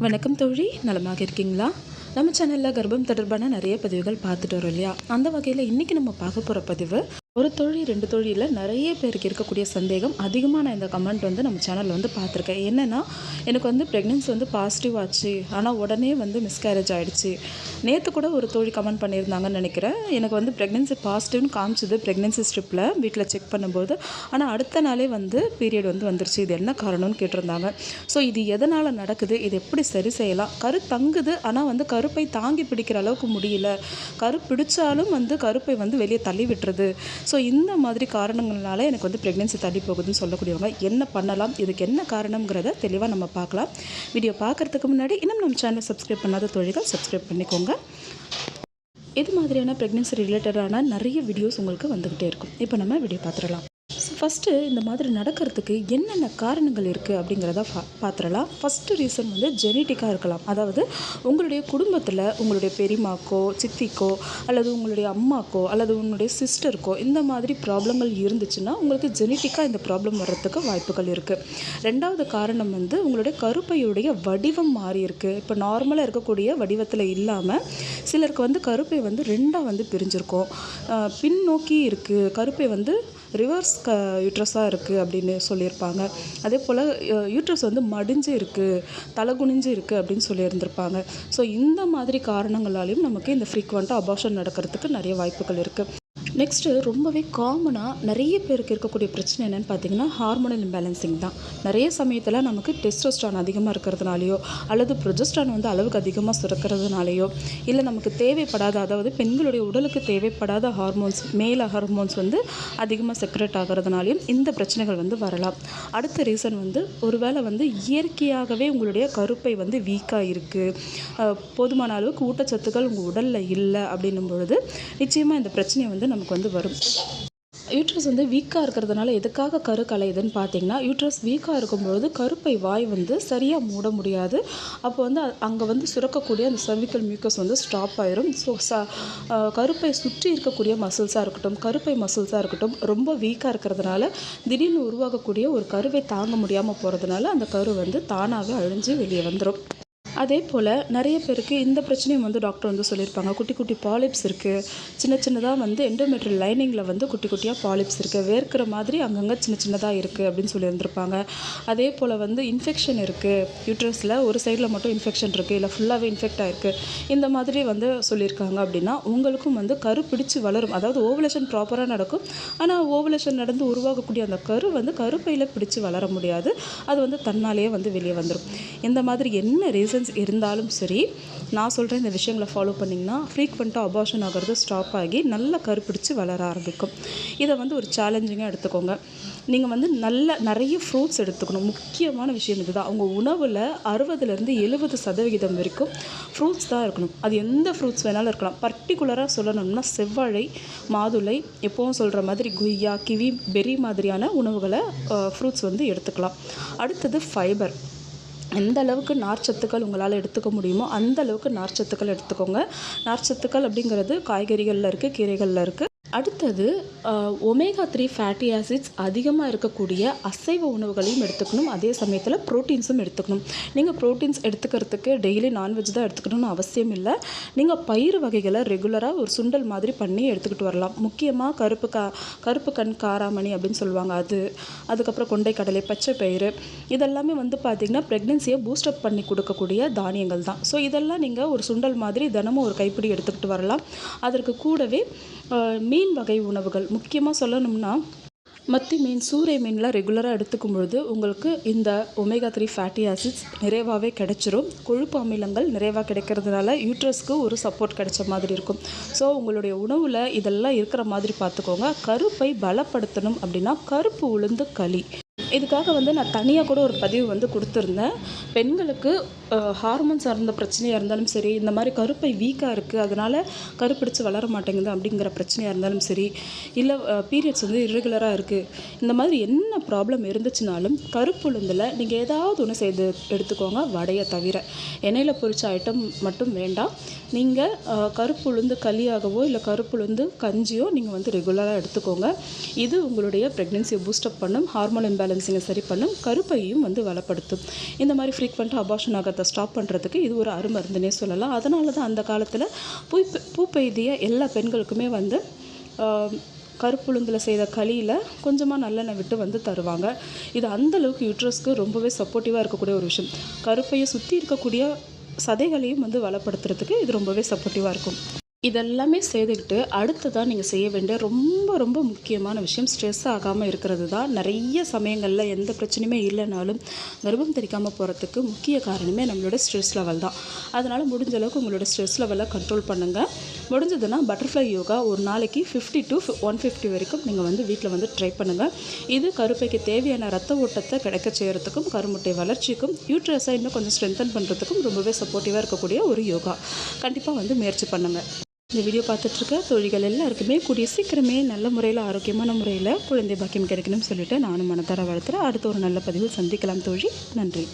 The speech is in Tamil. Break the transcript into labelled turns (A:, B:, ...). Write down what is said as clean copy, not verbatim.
A: வணக்கம் தோழி, நலமாக இருக்கீங்களா? நம்ம சேனலில் கர்ப்பம் தொடர்பான நிறைய பதிவுகள் பார்த்துட்டு வரோம் இல்லையா? அந்த வகையில் இன்றைக்கி நம்ம பார்க்க போகிற பதிவு ஒரு தொழி 2 தொழிலில் நிறைய பேருக்கு இருக்கக்கூடிய சந்தேகம். அதிகமாக நான் இந்த கமெண்ட் நம்ம சேனலில் பார்த்துருக்கேன். என்னென்னா, எனக்கு ப்ரெக்னென்சி பாசிட்டிவ் ஆச்சு, ஆனால் உடனே மிஸ்கேரேஜ் ஆகிடுச்சு. நேற்று கூட ஒரு தோழி கமெண்ட் பண்ணியிருந்தாங்கன்னு நினைக்கிறேன். எனக்கு ப்ரெக்னென்சி பாசிட்டிவ்னு காமிச்சிது ப்ரெக்னென்சி ஸ்ட்ரிப்பில் வீட்டில் செக் பண்ணும்போது. ஆனால் அடுத்த நாளே பீரியட் வந்துருச்சு. இது என்ன காரணம்னு கேட்டிருந்தாங்க. ஸோ இது எதனால் நடக்குது, இது எப்படி சரி செய்யலாம்? கரு தங்குது, ஆனால் கருப்பை தாங்கி பிடிக்கிற அளவுக்கு முடியல. கரு பிடிச்சாலும் கருப்பை வெளியே தள்ளி விட்டுருது. ஸோ இந்த மாதிரி காரணங்களால் எனக்கு ப்ரெக்னென்சி தள்ளி போகுதுன்னு சொல்லக்கூடியவங்க என்ன பண்ணலாம், இதுக்கு என்ன காரணங்கிறத தெளிவாக நம்ம பார்க்கலாம். வீடியோ பார்க்குறதுக்கு முன்னாடி இன்னும் நம்ம சேனலை சப்ஸ்கிரைப் பண்ணாத தோழிகள் சப்ஸ்கிரைப் பண்ணிக்கோங்க. இது மாதிரியான ப்ரெக்னென்சி ரிலேட்டடான நிறைய வீடியோஸ் உங்களுக்கு வந்துக்கிட்டே இருக்கும். இப்போ நம்ம வீடியோ பார்த்துடலாம். ஸோ ஃபஸ்ட்டு இந்த மாதிரி நடக்கிறதுக்கு என்னென்ன காரணங்கள் இருக்குது அப்படிங்கிறத பார்த்துடலாம். ஃபஸ்ட்டு ரீசன் ஜெனட்டிக்காக இருக்கலாம். அதாவது உங்களுடைய குடும்பத்தில் உங்களுடைய பெரியம்மாக்கோ, சித்திக்கோ, அல்லது உங்களுடைய அம்மாக்கோ, அல்லது உங்களுடைய சிஸ்டருக்கோ இந்த மாதிரி ப்ராப்ளங்கள் இருந்துச்சுன்னா உங்களுக்கு ஜெனட்டிக்காக இந்த ப்ராப்ளம் வர்றதுக்கு வாய்ப்புகள் இருக்குது. ரெண்டாவது காரணம் உங்களுடைய கருப்பையுடைய வடிவம் மாறி இருக்குது. இப்போ நார்மலாக இருக்கக்கூடிய வடிவத்தில் இல்லாமல் சிலருக்கு கருப்பை ரெண்டாக பிரிஞ்சிருக்கும், பின்னோக்கி இருக்குது, கருப்பை ரிவர்ஸ் யூட்ரஸாக இருக்குது அப்படின்னு சொல்லியிருப்பாங்க. அதே போல் யூட்ரஸ் மடிஞ்சு இருக்குது, தலை குனிஞ்சு இருக்குது அப்படின்னு சொல்லியிருந்திருப்பாங்க. ஸோ இந்த மாதிரி காரணங்களாலையும் நமக்கு இந்த ஃப்ரீக்வெண்ட்டாக அபார்ஷன் நடக்கிறதுக்கு நிறைய வாய்ப்புகள் இருக்குது. நெக்ஸ்ட்டு ரொம்பவே காமனாக நிறைய பேருக்கு இருக்கக்கூடிய பிரச்சனை என்னென்னு பார்த்தீங்கன்னா, ஹார்மோனல் இம்பேலன்சிங் தான். நிறைய சமயத்தில் நமக்கு டெஸ்டோஸ்டரான் அதிகமாக இருக்கிறதுனாலையோ, அல்லது ப்ரொஜெஸ்ட்ரான் அளவுக்கு அதிகமாக சுரக்கிறதுனாலையோ, இல்லை நமக்கு தேவைப்படாத, அதாவது பெண்களுடைய உடலுக்கு தேவைப்படாத ஹார்மோன்ஸ், மேல ஹார்மோன்ஸ் அதிகமாக செக்ரெட் ஆகிறதுனாலையும் இந்த பிரச்சனைகள் வரலாம். அடுத்த ரீசன் ஒருவேளை இயற்கையாகவே உங்களுடைய கருப்பை வீக்காக இருக்குது, போதுமான அளவுக்கு ஊட்டச்சத்துக்கள் உங்கள் உடலில் இல்லை அப்படின்னும் பொழுது நிச்சயமாக இந்த பிரச்சனை நமக்கு வரும். யூட்ரஸ் வீக்காக இருக்கிறதுனால எதுக்காக கரு கலையுதுன்னு பார்த்தீங்கன்னா, யூட்ரஸ் வீக்காக இருக்கும்பொழுது கருப்பை வாய் சரியாக மூட முடியாது. அப்போ அங்கே சுரக்கக்கூடிய அந்த சர்விக்கல் மியூக்கஸ் ஸ்டாப் ஆயிரும். ஸோ கருப்பை சுற்றி இருக்கக்கூடிய மசில்ஸாக இருக்கட்டும், கருப்பை மசில்ஸாக இருக்கட்டும், ரொம்ப வீக்காக இருக்கிறதுனால திடீர்னு உருவாகக்கூடிய ஒரு கருவை தாங்க முடியாமல் போகிறதுனால அந்த கரு தானாகவே அழிஞ்சு வெளியே வந்துடும். அதே போல் நிறைய பேருக்கு இந்த பிரச்சனையும் டாக்டர் சொல்லியிருப்பாங்க. குட்டி குட்டி பாலிப்ஸ் இருக்குது, சின்ன சின்னதாக எண்டோமெட்ரியல் லைனிங்கில் குட்டி குட்டியாக பாலிப்ஸ் இருக்குது, வேர்க்கிற மாதிரி அங்கங்கே சின்ன சின்னதாக இருக்குது அப்படின்னு சொல்லியிருந்திருப்பாங்க. அதே போல் இன்ஃபெக்ஷன் இருக்குது, யூட்ரஸில் ஒரு சைடில் மட்டும் இன்ஃபெக்ஷன் இருக்குது, இல்லை ஃபுல்லாகவே இன்ஃபெக்ட் ஆகிருக்கு, இந்த மாதிரி சொல்லியிருக்காங்க. அப்படின்னா உங்களுக்கும் கரு பிடிச்சு வளரும், அதாவது ஓவலேஷன் ப்ராப்பராக நடக்கும். ஆனால் ஓவலேஷன் நடந்து உருவாகக்கூடிய அந்த கரு கருப்பையில் பிடிச்சு வளர முடியாது, அது தன்னாலேயே வெளியே வந்துடும். இந்த மாதிரி என்ன ரீசன்ஸ் இருந்தாலும் சரி, நான் சொல்கிறேன் இந்த விஷயங்களை ஃபாலோ பண்ணிங்கன்னா ஃப்ரீக்வெண்ட்டாக அபார்ஷன் ஆகிறது ஸ்டாப் ஆகி நல்ல கருப்பிடிச்சு வளர ஆரம்பிக்கும். இதை ஒரு சேலஞ்சிங்காக எடுத்துக்கோங்க. நீங்கள் நிறைய ஃப்ரூட்ஸ் எடுத்துக்கணும். முக்கியமான விஷயம் இதுதான். உங்கள் உணவில் 60% வரைக்கும் ஃப்ரூட்ஸ் தான் இருக்கணும். அது எந்த ஃப்ரூட்ஸ் வேணாலும் இருக்கலாம். பர்டிகுலராக சொல்லணும்னா செவ்வாழை, மாதுளை, எப்போவும் சொல்கிற மாதிரி கொய்யா, கிவி, பெரி மாதிரியான உணவுகளை ஃப்ரூட்ஸ் எடுத்துக்கலாம். அடுத்தது ஃபைபர். எந்த அளவுக்கு நார்ச்சத்துக்கள் உங்களால் எடுத்துக்க முடியுமோ அந்த அளவுக்கு நார்ச்சத்துக்கள் எடுத்துக்கோங்க. நார்ச்சத்துக்கள் அப்படிங்கிறது காய்கறிகளில் இருக்குது, கீரைகளில் இருக்குது. அடுத்தது ஒமேகா 3 ஃபேட்டி ஆசிட்ஸ் அதிகமாக இருக்கக்கூடிய அசைவ உணவுகளையும் எடுத்துக்கணும். அதே சமயத்தில் ப்ரோட்டீன்ஸும் எடுத்துக்கணும். நீங்கள் ப்ரோட்டீன்ஸ் எடுத்துக்கிறதுக்கு டெய்லி நான்வெஜ் தான் எடுத்துக்கணும்னு அவசியம் இல்லை. நீங்கள் பயிறு வகைகளை ரெகுலராக ஒரு சுண்டல் மாதிரி பண்ணி எடுத்துக்கிட்டு வரலாம். முக்கியமாக கருப்பு கண் காராமணி அப்படின்னு சொல்லுவாங்க, அதுக்கப்புறம் கொண்டை கடலை, பச்சை பயிறு, இதெல்லாமே பார்த்திங்கன்னா ப்ரெக்னென்சியை பூஸ்டப் பண்ணி கொடுக்கக்கூடிய தானியங்கள் தான். ஸோ இதெல்லாம் நீங்கள் ஒரு சுண்டல் மாதிரி தினமும் ஒரு கைப்பிடி எடுத்துக்கிட்டு வரலாம். அதற்கு கூடவே மீன் வகை உணவுகள், முக்கியமாக சொல்லணும்னா மத்தி மீன், சூறை மீன்லாம் ரெகுலராக எடுத்துக்கும் பொழுது உங்களுக்கு இந்த ஒமேகா 3 ஃபேட்டி ஆசிட்ஸ் நிறைவாகவே கிடைச்சிரும். கொழுப்பு அமிலங்கள் நிறைவாக கிடைக்கிறதுனால யூட்ரஸ்க்கு ஒரு சப்போர்ட் கிடைச்ச மாதிரி இருக்கும். ஸோ உங்களுடைய உணவில் இதெல்லாம் இருக்கிற மாதிரி பார்த்துக்கோங்க. கருப்பை பலப்படுத்தணும் அப்படின்னா கருப்பு உளுந்து களி, இதுக்காக நான் தனியாக கூட ஒரு பதிவு கொடுத்துருந்தேன். பெண்களுக்கு ஹார்மோன் சார்ந்த பிரச்சனையாக இருந்தாலும் சரி, இந்த மாதிரி கருப்பை வீக்காக இருக்குது அதனால் கருப்பிடிச்சு வளர மாட்டேங்குது அப்படிங்கிற பிரச்சனையாக இருந்தாலும் சரி, இல்லை பீரியட்ஸ் இர்ரெகுலராக இருக்குது, இந்த மாதிரி என்ன ப்ராப்ளம் இருந்துச்சுனாலும் கருப்புளுந்தில் நீங்கள் ஏதாவது ஒன்று செய்து எடுத்துக்கோங்க. வடையை தவிர எண்ணெயில் பொரிச்ச ஐட்டம் மட்டும் வேண்டாம். நீங்கள் கருப்புளுந்து களியாகவோ இல்லை கருப்புளுந்து கஞ்சியோ நீங்கள் ரெகுலராக எடுத்துக்கோங்க. இது உங்களுடைய ப்ரெக்னென்சியை பூஸ்டப் பண்ணும், ஹார்மோன் இம்பேலன்ஸ் சைஸிங்கை சரி பண்ணும், கருப்பையும் வந்து வளப்படுத்தும். இந்த மாதிரி ஃப்ரீக்வெண்ட்டாக அபார்ஷன் ஆகிறத ஸ்டாப் பண்ணுறதுக்கு இது ஒரு அருமருந்துனே சொல்லலாம். அதனால தான் அந்த காலத்தில் பூப்பெய்திய எல்லா பெண்களுக்குமே வந்து கருப்புளுந்தில் செய்த களியில் கொஞ்சமாக நல்லெண்ணெய் விட்டு வந்து தருவாங்க. இது அந்தளவுக்கு யூட்ரஸ்க்கு ரொம்பவே சப்போர்ட்டிவாக இருக்கக்கூடிய ஒரு விஷயம். கருப்பையை சுற்றி இருக்கக்கூடிய சதைகளையும் வந்து வளப்படுத்துறதுக்கு இது ரொம்பவே சப்போர்ட்டிவாக இருக்கும். இதெல்லாமே செய்துக்கிட்டு அடுத்ததாக நீங்கள் செய்ய வேண்டிய ரொம்ப ரொம்ப முக்கியமான விஷயம் ஸ்ட்ரெஸ் ஆகாமல் இருக்கிறது தான். நிறைய சமயங்களில் எந்த பிரச்சனையுமே இல்லைனாலும் கர்ப்பம் தெரிக்காமல் போகிறதுக்கு முக்கிய காரணமே நம்மளோட ஸ்ட்ரெஸ் லெவல் தான். அதனால் முடிஞ்ச அளவுக்கு உங்களோட ஸ்ட்ரெஸ் லெவலை கண்ட்ரோல் பண்ணுங்கள். முடிஞ்சதுன்னா பட்டர்ஃப்ளை யோகா ஒரு நாளைக்கு 50 to 150 வரைக்கும் நீங்கள் வந்து வீட்டில் வந்து ட்ரை பண்ணுங்கள். இது கருப்பைக்கு தேவையான ரத்த ஓட்டத்தை கிடைக்க செய்கிறதுக்கும், கருமுட்டை வளர்ச்சிக்கும், யூட்ரஸை இன்னும் கொஞ்சம் ஸ்ட்ரென்தன் பண்ணுறதுக்கும் ரொம்பவே சப்போர்ட்டிவாக இருக்கக்கூடிய ஒரு யோகா. கண்டிப்பாக வந்து முயற்சி பண்ணுங்கள். இந்த வீடியோ பார்த்துட்ருக்க தோழிகள் எல்லாருக்குமே கூடிய சீக்கிரமே நல்ல முறையில், ஆரோக்கியமான முறையில் குழந்தை பாக்கியம் கிடைக்கணும்னு சொல்லிட்டு நானும் மனதார வாழ்த்துறேன். அடுத்த ஒரு நல்ல பதிவில் சந்திக்கலாம் தோழி. நன்றி.